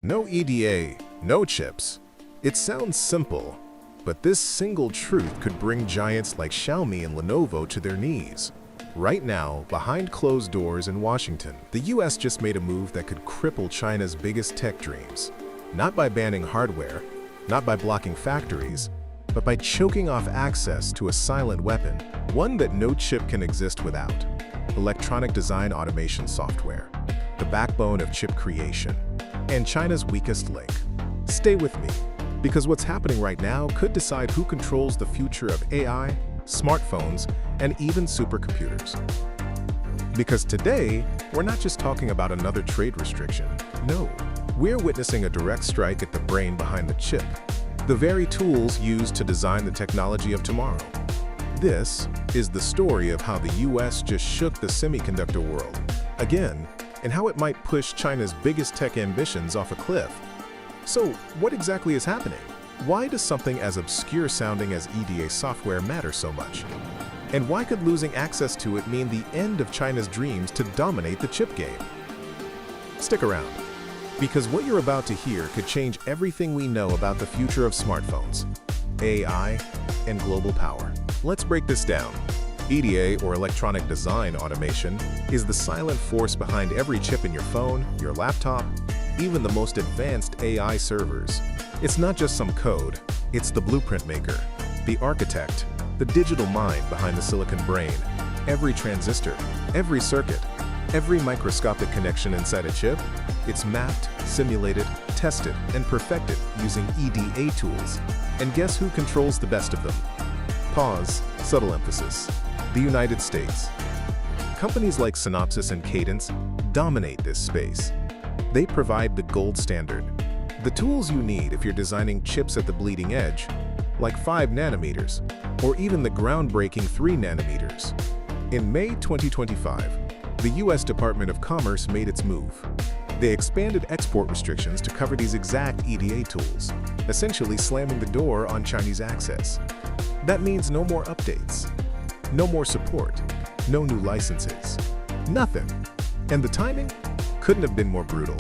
No EDA, no chips. It sounds simple, but this single truth could bring giants like Xiaomi and Lenovo to their knees. Right now, behind closed doors in Washington, the US just made a move that could cripple China's biggest tech dreams. Not by banning hardware, not by blocking factories, but by choking off access to a silent weapon, one that no chip can exist without: electronic design automation software, the backbone of chip creation, and China's weakest link. Stay with me, because what's happening right now could decide who controls the future of AI, smartphones, and even supercomputers. Because today, we're not just talking about another trade restriction. No, we're witnessing a direct strike at the brain behind the chip, the very tools used to design the technology of tomorrow. This is the story of how the US just shook the semiconductor world again, and how it might push China's biggest tech ambitions off a cliff. So, what exactly is happening? Why does something as obscure sounding as EDA software matter so much? And why could losing access to it mean the end of China's dreams to dominate the chip game? Stick around, because what you're about to hear could change everything we know about the future of smartphones, AI, and global power. Let's break this down. EDA, or electronic design automation, is the silent force behind every chip in your phone, your laptop, even the most advanced AI servers. It's not just some code, it's the blueprint maker, the architect, the digital mind behind the silicon brain. Every transistor, every circuit, every microscopic connection inside a chip, it's mapped, simulated, tested, and perfected using EDA tools. And guess who controls the best of them? Pause, subtle emphasis. The United States. Companies like Synopsys and Cadence dominate this space. They provide the gold standard, the tools you need if you're designing chips at the bleeding edge, like 5 nanometers, or even the groundbreaking 3 nanometers. In May 2025, the US Department of Commerce made its move. They expanded export restrictions to cover these exact EDA tools, essentially slamming the door on Chinese access. That means no more updates, no more support, no new licenses, nothing. And the timing couldn't have been more brutal,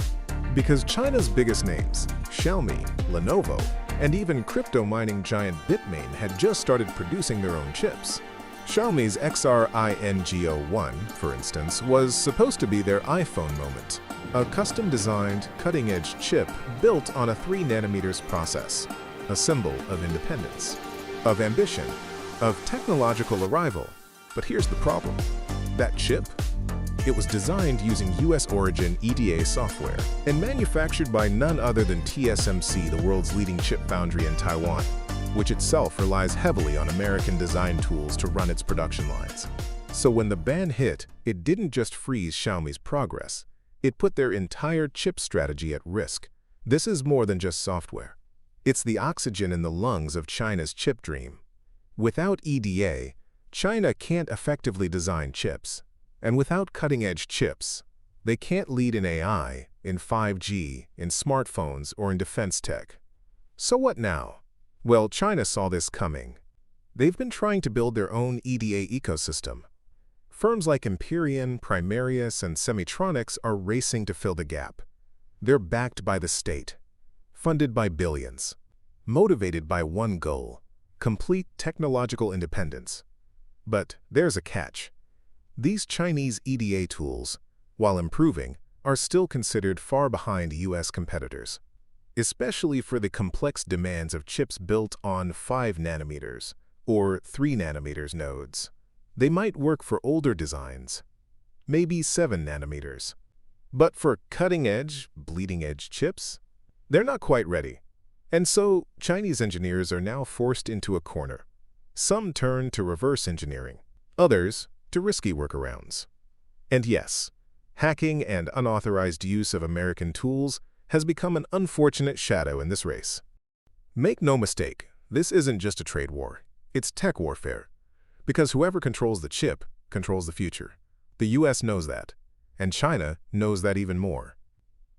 because China's biggest names, Xiaomi, Lenovo, and even crypto mining giant Bitmain had just started producing their own chips. Xiaomi's XRINGO1, for instance, was supposed to be their iPhone moment, a custom-designed, cutting-edge chip built on a 3 nanometers process, a symbol of independence, of ambition, of technological arrival. But here's the problem. That chip? It was designed using US-origin EDA software and manufactured by none other than TSMC, the world's leading chip foundry in Taiwan, which itself relies heavily on American design tools to run its production lines. So when the ban hit, it didn't just freeze Xiaomi's progress, it put their entire chip strategy at risk. This is more than just software. It's the oxygen in the lungs of China's chip dream. Without EDA, China can't effectively design chips. And without cutting-edge chips, they can't lead in AI, in 5G, in smartphones, or in defense tech. So what now? Well, China saw this coming. They've been trying to build their own EDA ecosystem. Firms like Empyrean, Primarius, and Semitronics are racing to fill the gap. They're backed by the state, funded by billions, motivated by one goal: complete technological independence. But there's a catch. These Chinese EDA tools, while improving, are still considered far behind US competitors, especially for the complex demands of chips built on 5 nanometers or 3 nanometers nodes. They might work for older designs, maybe 7 nanometers. But for cutting-edge, bleeding-edge chips, they're not quite ready. And so, Chinese engineers are now forced into a corner. Some turn to reverse engineering, others to risky workarounds. And yes, hacking and unauthorized use of American tools has become an unfortunate shadow in this race. Make no mistake, this isn't just a trade war, it's tech warfare. Because whoever controls the chip controls the future. The US knows that, and China knows that even more.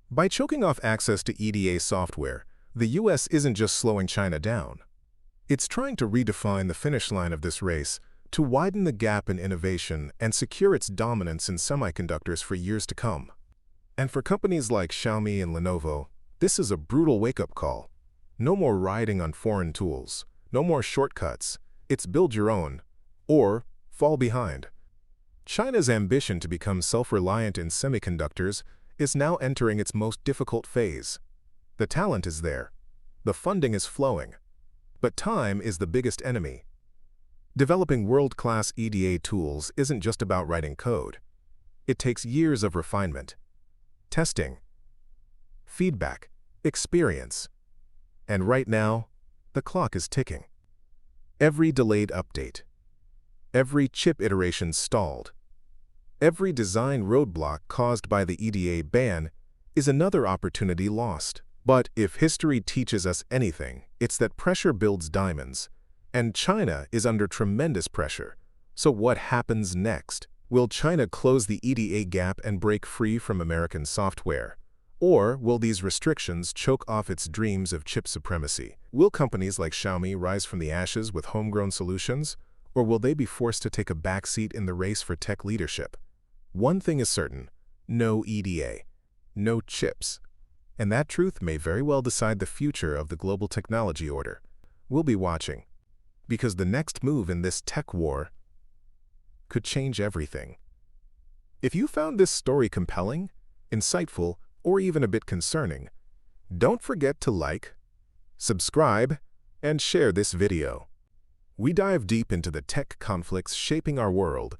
By choking off access to EDA software, the US isn't just slowing China down. It's trying to redefine the finish line of this race to widen the gap in innovation and secure its dominance in semiconductors for years to come. And for companies like Xiaomi and Lenovo, This is a brutal wake-up call. No more riding on foreign tools. No more shortcuts. It's build your own, or fall behind. China's ambition to become self-reliant in semiconductors is now entering its most difficult phase. The talent is there. The funding is flowing. But time is the biggest enemy. Developing world-class EDA tools isn't just about writing code. It takes years of refinement, testing, feedback, experience. And right now, the clock is ticking. Every delayed update, every chip iteration stalled, every design roadblock caused by the EDA ban is another opportunity lost. But if history teaches us anything, it's that pressure builds diamonds. And China is under tremendous pressure. So what happens next? Will China close the EDA gap and break free from American software? Or will these restrictions choke off its dreams of chip supremacy? Will companies like Xiaomi rise from the ashes with homegrown solutions? Or will they be forced to take a backseat in the race for tech leadership? One thing is certain: no EDA, no chips. And that truth may very well decide the future of the global technology order. We'll be watching, because the next move in this tech war could change everything. If you found this story compelling, insightful, or even a bit concerning, don't forget to like, subscribe, and share this video. We dive deep into the tech conflicts shaping our world